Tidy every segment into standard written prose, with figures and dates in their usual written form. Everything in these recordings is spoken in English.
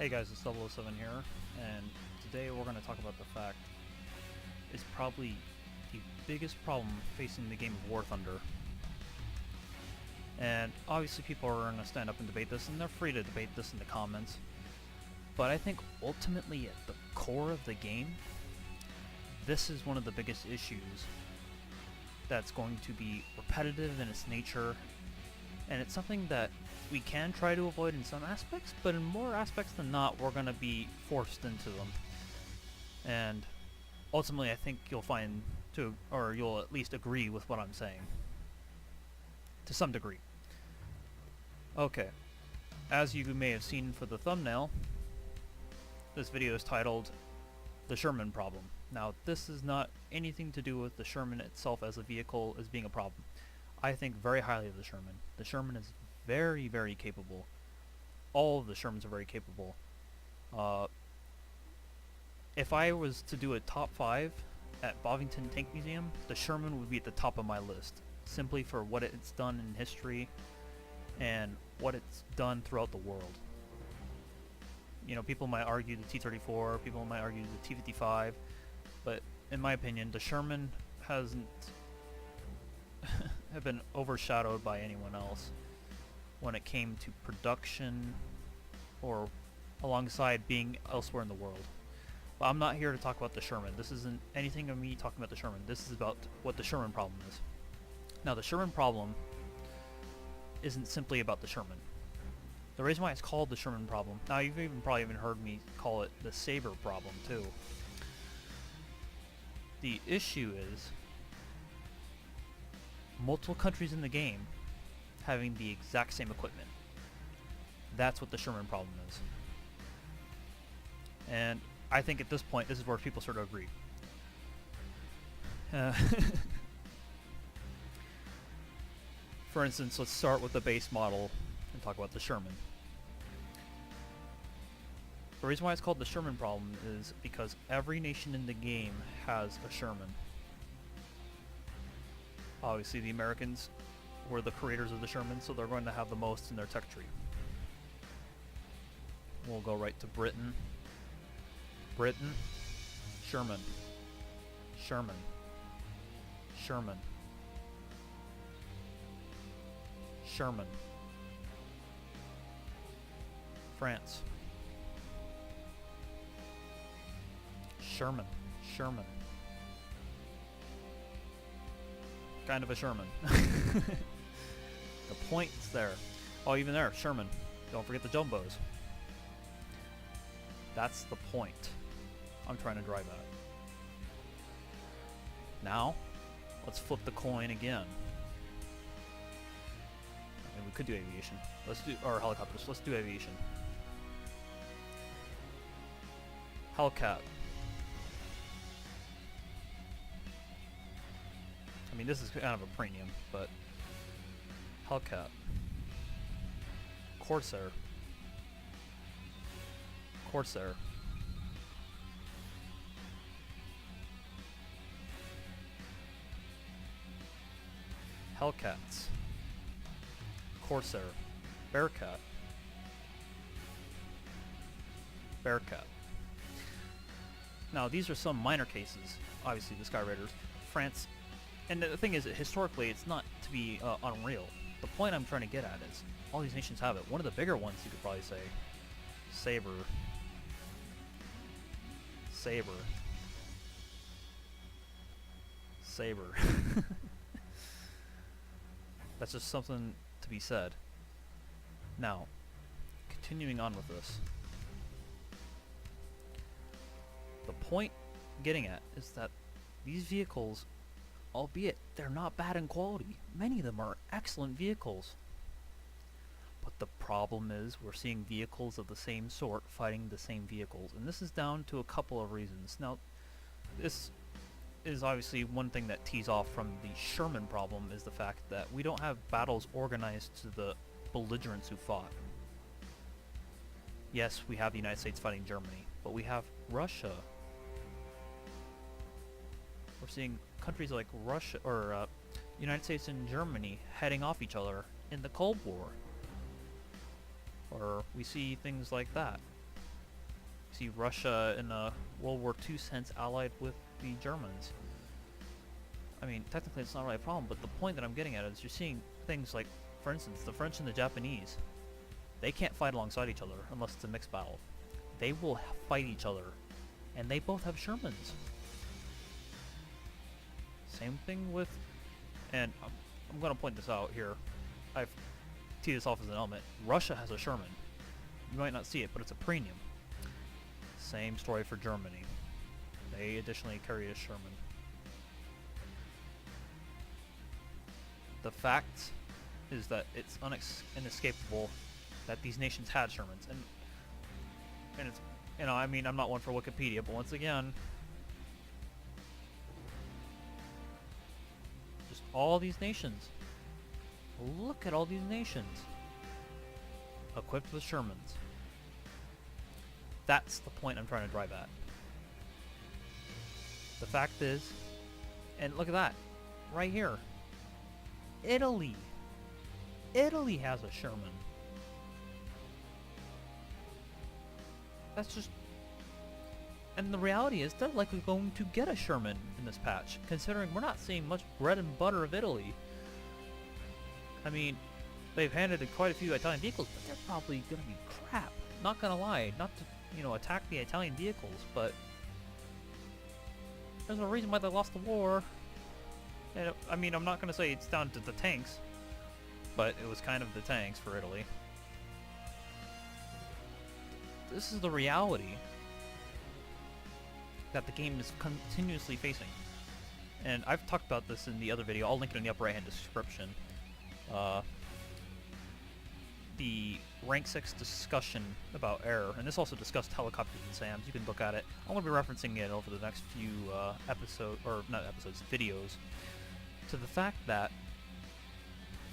Hey guys, it's 007 here, and today we're going to talk about the fact is probably the biggest problem facing the game of War Thunder. And obviously people are going to stand up and debate this, and they're free to debate this in the comments. But I think ultimately at the core of the game, this is one of the biggest issues that's going to be repetitive in its nature, and it's something that we can try to avoid in some aspects, but in more aspects than not, we're going to be forced into them. And ultimately, I think you'll find or you'll at least agree with what I'm saying. To some degree. Okay. As you may have seen for the thumbnail, this video is titled The Sherman Problem. Now, this is not anything to do with the Sherman itself as a vehicle as being a problem. I think very highly of the Sherman. The Sherman is very, very capable. All of the Shermans are very capable. If I was to do a top 5 at Bovington Tank Museum, the Sherman would be at the top of my list, simply for what it's done in history and what it's done throughout the world. You know, people might argue the T-34, people might argue the T-55, but in my opinion, the Sherman hasn't have been overshadowed by anyone else when it came to production or alongside being elsewhere in the world. But I'm not here to talk about the Sherman. This isn't anything of me talking about the Sherman. This is about what the Sherman problem is. Now, the Sherman problem isn't simply about the Sherman. The reason why it's called the Sherman problem, now you've probably even heard me call it the Saber problem too. The issue is multiple countries in the game having the exact same equipment. That's what the Sherman problem is. And I think at this point, this is where people sort of agree. For instance, let's start with the base model and talk about the Sherman. The reason why it's called the Sherman problem is because every nation in the game has a Sherman. Obviously, the Americans were the creators of the Sherman, so they're going to have the most in their tech tree. We'll go right to Britain. Britain, Sherman. Sherman. Sherman. Sherman. France. Sherman. Sherman. Kind of a Sherman. The point's there. Oh, even there, Sherman. Don't forget the jumbos. That's the point I'm trying to drive at. Now, let's flip the coin again. I mean, we could do aviation. Or helicopters. Let's do aviation. Hellcat. I mean, this is kind of a premium, but Hellcat. Corsair. Corsair. Hellcats. Corsair. Bearcat. Bearcat. Now, these are some minor cases. Obviously, the Sky Raiders. France. And the thing is, historically, it's not to be unreal. The point I'm trying to get at is, all these nations have it. One of the bigger ones, you could probably say, Saber. Saber. Saber. That's just something to be said. Now, continuing on with this. The point I'm getting at is that these vehicles, albeit they're not bad in quality, many of them are excellent vehicles. But the problem is we're seeing vehicles of the same sort fighting the same vehicles, and this is down to a couple of reasons. Now, this is obviously one thing that tees off from the Sherman problem, is the fact that we don't have battles organized to the belligerents who fought. Yes, we have the United States fighting Germany, but we have Russia. We're seeing countries like Russia or United States and Germany heading off each other in the Cold War. Or we see things like that. See Russia in a World War II sense allied with the Germans. I mean, technically it's not really a problem, but the point that I'm getting at is you're seeing things like, for instance, the French and the Japanese. They can't fight alongside each other unless it's a mixed battle. They will fight each other, and they both have Shermans. Same thing with, and I'm going to point this out here. I've teed this off as an element. Russia has a Sherman. You might not see it, but it's a premium. Same story for Germany. They additionally carry a Sherman. The fact is that it's inescapable that these nations had Shermans, and it's, you know, I mean, I'm not one for Wikipedia, but once again, just all these nations. Look at all these nations equipped with Shermans. That's the point I'm trying to drive at. The fact is, and look at that, right here. Italy. Italy has a Sherman. That's just... And the reality is, they're likely going to get a Sherman in this patch, considering we're not seeing much bread and butter of Italy. I mean, they've handed in quite a few Italian vehicles, but they're probably going to be crap. Not gonna lie, not to, you know, attack the Italian vehicles, but there's a reason why they lost the war. And I mean, I'm not gonna say it's down to the tanks, but it was kind of the tanks for Italy. This is the reality that the game is continuously facing. And I've talked about this in the other video. I'll link it in the upper right hand description. The rank 6 discussion about error, and this also discussed helicopters and SAMs. You can look at it. I'm going to be referencing it over the next few videos, to the fact that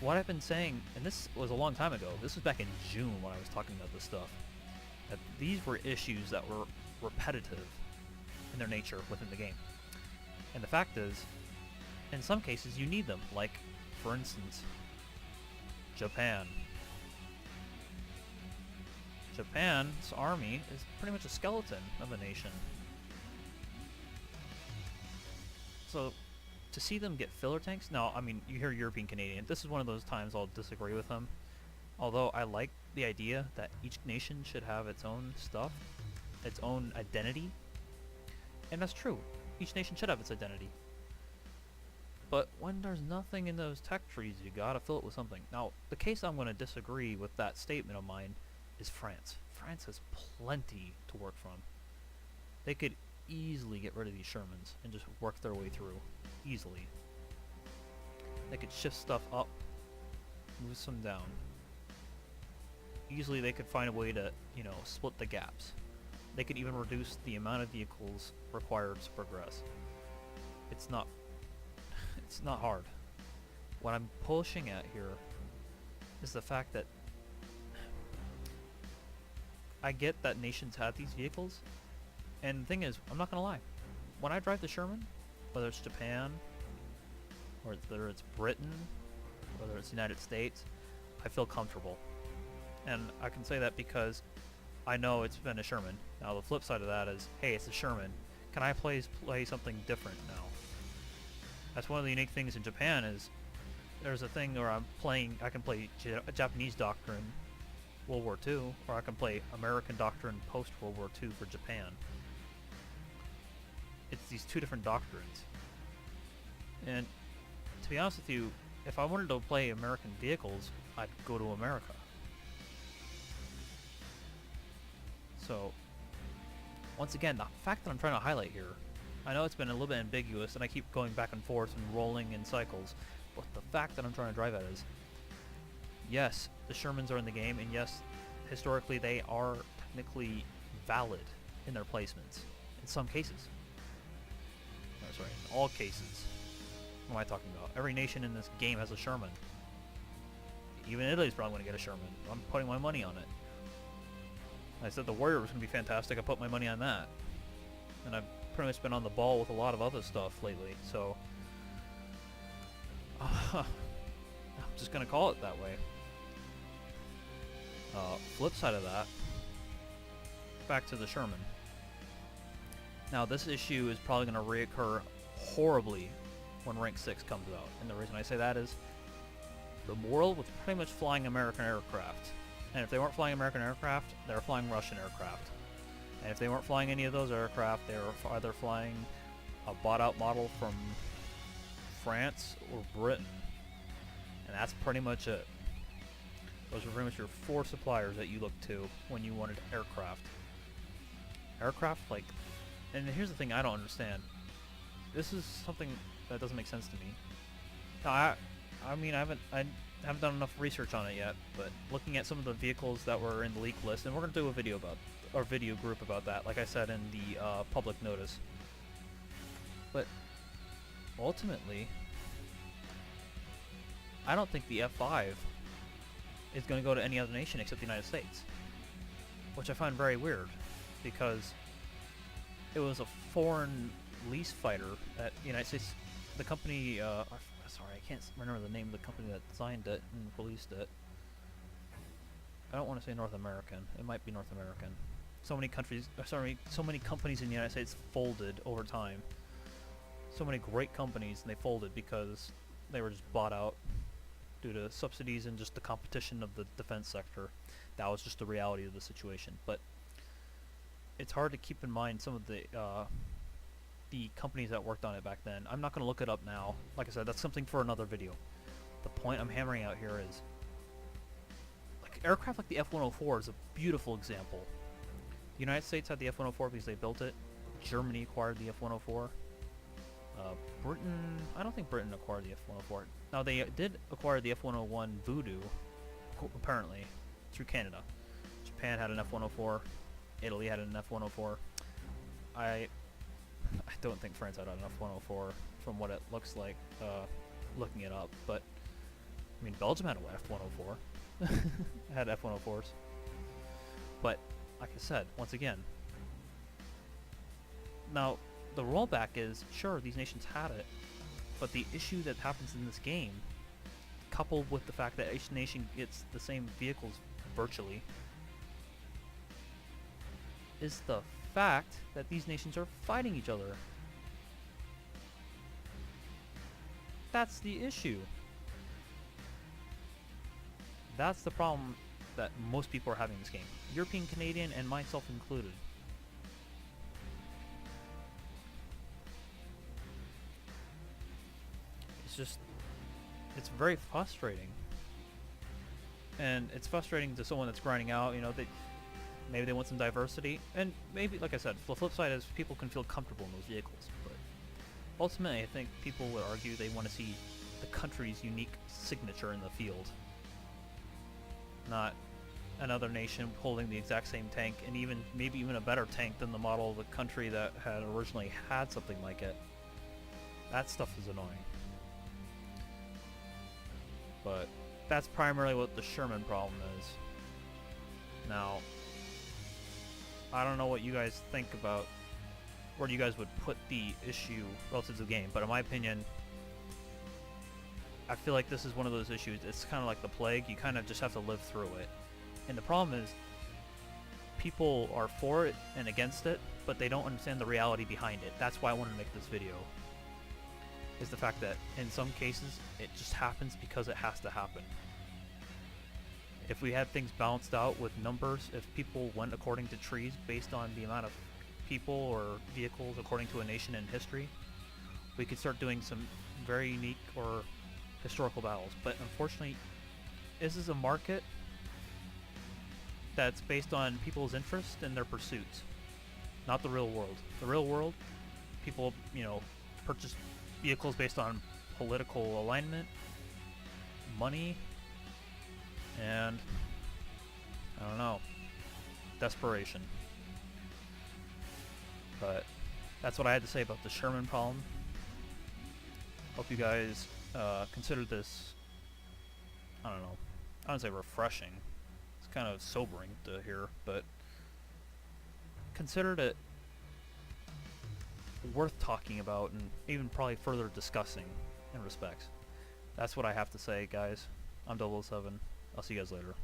what I've been saying, and this was a long time ago, this was back in June when I was talking about this stuff, that these were issues that were repetitive in their nature within the game. And the fact is, in some cases you need them, like, for instance, Japan. Japan's army is pretty much a skeleton of a nation. So, to see them get filler tanks, now, I mean, you hear European Canadian, this is one of those times I'll disagree with them. Although I like the idea that each nation should have its own stuff, its own identity. And that's true. Each nation should have its identity. But when there's nothing in those tech trees, you gotta fill it with something. Now, the case I'm gonna disagree with that statement of mine is France. France has plenty to work from. They could easily get rid of these Shermans and just work their way through. Easily. They could shift stuff up, move some down. Easily they could find a way to, you know, split the gaps. They could even reduce the amount of vehicles required to progress. It's not hard. What I'm pushing at here is the fact that I get that nations have these vehicles, and the thing is, I'm not gonna lie, when I drive the Sherman, whether it's Japan, or whether it's Britain, whether it's the United States, I feel comfortable. And I can say that because I know it's been a Sherman. Now the flip side of that is, hey, it's a Sherman. Can I play something different now? That's one of the unique things in Japan is there's a thing where I can play Japanese Doctrine World War II, or I can play American Doctrine post-World War II for Japan. It's these two different doctrines. And to be honest with you, if I wanted to play American vehicles, I'd go to America. So, once again, the fact that I'm trying to highlight here, I know it's been a little bit ambiguous and I keep going back and forth and rolling in cycles, but the fact that I'm trying to drive at is, yes, the Shermans are in the game, and yes, historically they are technically valid in their placements, in some cases. No, sorry, in all cases. What am I talking about? Every nation in this game has a Sherman. Even Italy's probably going to get a Sherman. I'm putting my money on it. I said the Warrior was going to be fantastic, I put my money on that. And I've pretty much been on the ball with a lot of other stuff lately, so I'm just going to call it that way. Flip side of that, back to the Sherman. Now, this issue is probably going to reoccur horribly when Rank 6 comes out. And the reason I say that is the world was pretty much flying American aircraft. And if they weren't flying American aircraft, they were flying Russian aircraft. And if they weren't flying any of those aircraft, they were either flying a bought-out model from France or Britain. And that's pretty much it. Those were pretty much your 4 suppliers that you looked to when you wanted aircraft. Aircraft, like... And here's the thing I don't understand. This is something that doesn't make sense to me. Now, I mean, I haven't done enough research on it yet, but looking at some of the vehicles that were in the leak list, and we're going to do a video about, or video group about that, like I said in the public notice. But ultimately, I don't think the F5 is going to go to any other nation except the United States, which I find very weird, because it was a foreign lease fighter that the United States, the company, sorry, I can't remember the name of the company that designed it and released it. I don't want to say North American. It might be North American. So many countries, so many companies in the United States folded over time. So many great companies, and they folded because they were just bought out due to subsidies and just the competition of the defense sector. That was just the reality of the situation. But it's hard to keep in mind some of the companies that worked on it back then. I'm not going to look it up now. Like I said, that's something for another video. The point I'm hammering out here is, like, aircraft like the F-104 is a beautiful example. The United States had the F-104 because they built it. Germany acquired the F-104. Britain, I don't think Britain acquired the F-104. Now, they did acquire the F-101 Voodoo, apparently, through Canada. Japan had an F-104. Italy had an F-104. I don't think France had an F-104 from what it looks like, looking it up. But, I mean, Belgium had an F-104. Had F-104s. But, like I said, once again, now, the rollback is, sure, these nations had it, but the issue that happens in this game, coupled with the fact that each nation gets the same vehicles virtually, is the fact that these nations are fighting each other. That's the issue. That's the problem that most people are having in this game. European, Canadian, and myself included. It's very frustrating. And it's frustrating to someone that's grinding out, you know, maybe they want some diversity, and maybe, like I said, the flip side is people can feel comfortable in those vehicles, but ultimately I think people would argue they want to see the country's unique signature in the field, not another nation holding the exact same tank, and maybe even a better tank than the model of the country that had originally had something like it. That stuff is annoying. But that's primarily what the Sherman problem is. Now, I don't know what you guys think about where you guys would put the issue relative to the game, but in my opinion, I feel like this is one of those issues. It's kind of like the plague. You kind of just have to live through it. And the problem is, people are for it and against it, but they don't understand the reality behind it. That's why I wanted to make this video. Is the fact that in some cases it just happens because it has to happen. If we had things balanced out with numbers, if people went according to trees based on the amount of people or vehicles according to a nation in history, we could start doing some very unique or historical battles. But unfortunately, this is a market that's based on people's interest and their pursuits, not the real world. The real world, people, you know, purchase vehicles based on political alignment, money, and I don't know, desperation. But that's what I had to say about the Sherman Problem. Hope you guys consider this, I don't know, I wouldn't say refreshing. It's kind of sobering to hear, but considered it worth talking about and even probably further discussing in respects. That's what I have to say, guys. I'm 007. I'll see you guys later.